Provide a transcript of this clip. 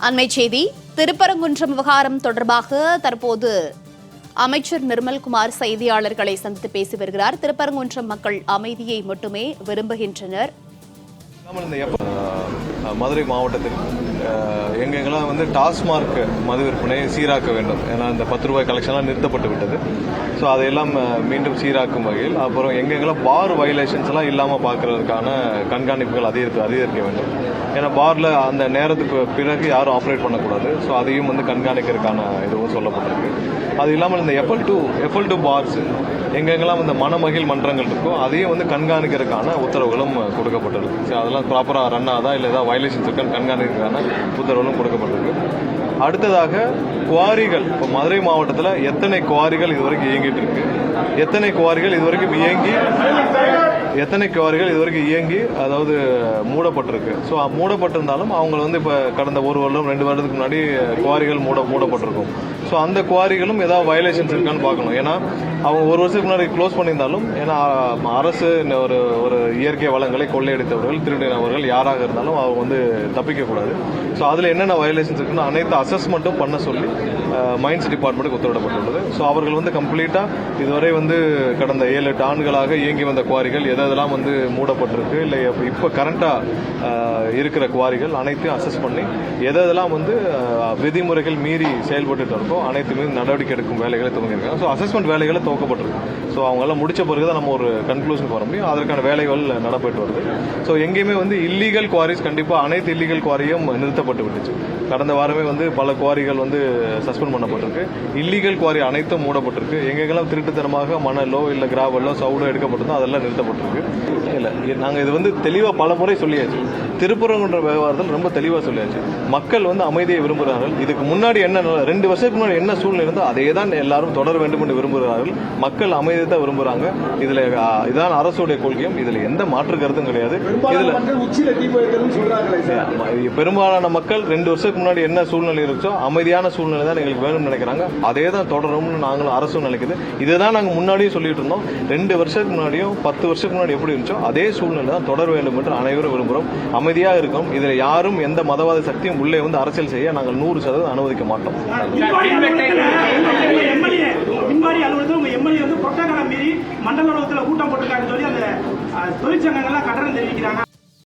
அண்மை செய்தி திருப்பரங்குன்றம் விவகாரம் தொடர்பாக தற்போது அமைச்சர் நிர்மல்குமார் செய்தியாளர்களை சந்தித்து பேசி வருகிறார். திருப்பரங்குன்றம் மக்கள் அமைதியை மட்டுமே விரும்புகின்றனர். மதுரை மாவட்டத்தில் எங்கெங்கெல்லாம் டாஸ்மார்க் மது விற்பனை சீராக்க வேண்டும். ஏன்னா இந்த 10 ரூபாய் கலெக்ஷன்லாம் நிறுத்தப்பட்டு விட்டது. ஸோ அதையெல்லாம் மீண்டும் சீராக்கும் வகையில், அப்புறம் எங்கெங்கெல்லாம் பார் வயலேஷன்ஸ் எல்லாம் இல்லாமல் பார்க்கறதுக்கான கண்காணிப்புகள் அதிகரிக்க வேண்டும். ஏன்னா பாரில் அந்த நேரத்துக்கு பிறகு யாரும் ஆப்ரேட் பண்ணக்கூடாது. ஸோ அதையும் கண்காணிக்கிறதுக்கான இதுவும் சொல்லப்பட்டிருக்கு. அது இல்லாமல் இந்த எஃப்எல் டூ பார்ஸ் எங்கெங்கெல்லாம் மனமகிழ் மன்றங்கள் இருக்கோ அதையும் கண்காணிக்கிறதுக்கான உத்தரவுகளும் கொடுக்கப்பட்டிருக்கு. ஸோ அதெல்லாம் ப்ராப்பராக ரன் ஆகுதா இல்லை ஏதாவது வயலேஷன்ஸ் இருக்கான்னு கண்காணிக்கிறதுக்கான உத்தரவுகளும் கொடுக்கப்பட்டிருக்கு. அடுத்ததாக குவாரிகள், இப்போ மதுரை மாவட்டத்தில் எத்தனை குவாரிகள் இதுவரைக்கும் இயங்கிட்டு இருக்கு, எத்தனை குவாரிகள் இதுவரைக்கும் இயங்கி அதாவது மூடப்பட்டிருக்கு. ஸோ மூடப்பட்டிருந்தாலும் அவங்க இப்போ கடந்த 1 வருடம் 2 வருடத்துக்கு முன்னாடி குவாரிகள் மூடப்பட்டிருக்கும். ஸோ அந்த குவாரிகளும் ஏதாவது வயலேஷன்ஸ் இருக்கான்னு பார்க்கணும். ஏன்னா அவங்க 1 வருஷத்துக்கு முன்னாடி க்ளோஸ் பண்ணியிருந்தாலும், ஏன்னா அரசு ஒரு இயற்கை வளங்களை கொள்ளையடித்தவர்கள், திருடினவர்கள் யாராக இருந்தாலும் அவங்க தப்பிக்கக்கூடாது. ஸோ அதில் என்னென்ன வயலேஷன்ஸ் இருக்குன்னு அனைத்து அசஸ்மெண்ட்டும் பண்ண சொல்லி மைன்ஸ் டிபார்ட்மெண்ட்டுக்கு உத்தரவிடப்பட்டுள்ளது. ஸோ அவர்கள் கம்ப்ளீட்டாக இதுவரை கடந்த 7-8 ஆண்டுகளாக இயங்கி வந்த குவாரிகள் எதெல்லாம் மூடப்பட்டிருக்கு, இல்லை இப்போ கரண்டாக இருக்கிற குவாரிகள் அனைத்தையும் அசஸ் பண்ணி எதெல்லாம் விதிமுறைகள் மீறி செயல்பட்டு இருக்கோ அனைத்து மீது நடவடிக்கை எடுக்கும் வேலைகளை துவங்கியிருக்காங்க. ஸோ அசஸ்மெண்ட் வேலைகளை துவக்கப்பட்டிருக்கு. ஸோ அவங்கெல்லாம் முடிச்ச பிறகு தான் நம்ம ஒரு கன்க்ளூஷனுக்கு வர முடியும். அதற்கான வேலைகள் நடைபெற்று வருது. ஸோ எங்கேயுமே இல்லீகல் குவாரிஸ் கண்டிப்பாக அனைத்து இல்லீகல் குவாரியும் நிறுத்தப்பட்டு விட்டுச்சு. கடந்த வாரமே பல குவாரிகள் சஸ்பெண்ட் பண்ணப்பட்டிருக்கு. இல்லீகல் குவாரி அனைத்தும் மூடப்பட்டிருக்கு. எங்கெங்கெல்லாம் திருட்டுத்தனமாக மணலோ இல்லை கிராவலோ சவுடோ எடுக்கப்பட்டிருந்தோ அதெல்லாம் நிறுத்தப்பட்டிருக்கு. இல்லை, நாங்கள் இது தெளிவாக பல முறை சொல்லியாச்சு. திருப்பரங்குன்ற விவகாரத்தில் ரொம்ப தெளிவாக சொல்லியாச்சு. மக்கள் அமைதியை விரும்புகிறார்கள். இதுக்கு முன்னாடி என்ன 2 வருஷத்துக்கு முன்னாடி என்ன சூழ்நிலை இருந்தோ அதே தான் எல்லாரும் தொடர வேண்டும் என்று விரும்புகிறார்கள். மக்கள் அமைதியை தான் விரும்புகிறாங்க. இதில் இதான் அரசுடைய கொள்கையும். இதில் எந்த மாற்று கருத்தும் கிடையாது. இதில் பெரும்பாலான மக்கள் 2 வருஷத்துக்கு முன்னாடி என்ன சூழ்நிலை இருந்துச்சோ அமைதியான சூழ்நிலை தான் எங்களுக்கு வேணும்னு நினைக்கிறாங்க. அதே தான் தொடரும்னு நாங்களும் அரசும் நினைக்குது. இதுதான் நாங்கள் முன்னாடியும் சொல்லிட்டு இருந்தோம். 2 வருஷத்துக்கு முன்னாடியும் 10 வருஷத்துக்கு முன்னாடி எப்படி இருந்துச்சோ அதே சூழ்நிலை தான் தொடர வேண்டும் என்று அனைவரும் விரும்புகிறோம். அமைதியாக இருக்கும். இதில் யாரும் எந்த மதவாத சக்தியும் உள்ளே அரசியல் செய்ய நாங்கள் 100% அனுமதிக்க மாட்டோம். மண்டல கூட்டம் போட்டுருக்காங்க சொல்லி அந்த தொழிற்சங்கங்கள்லாம் கட்டணம் தெரிவிக்கிறாங்க.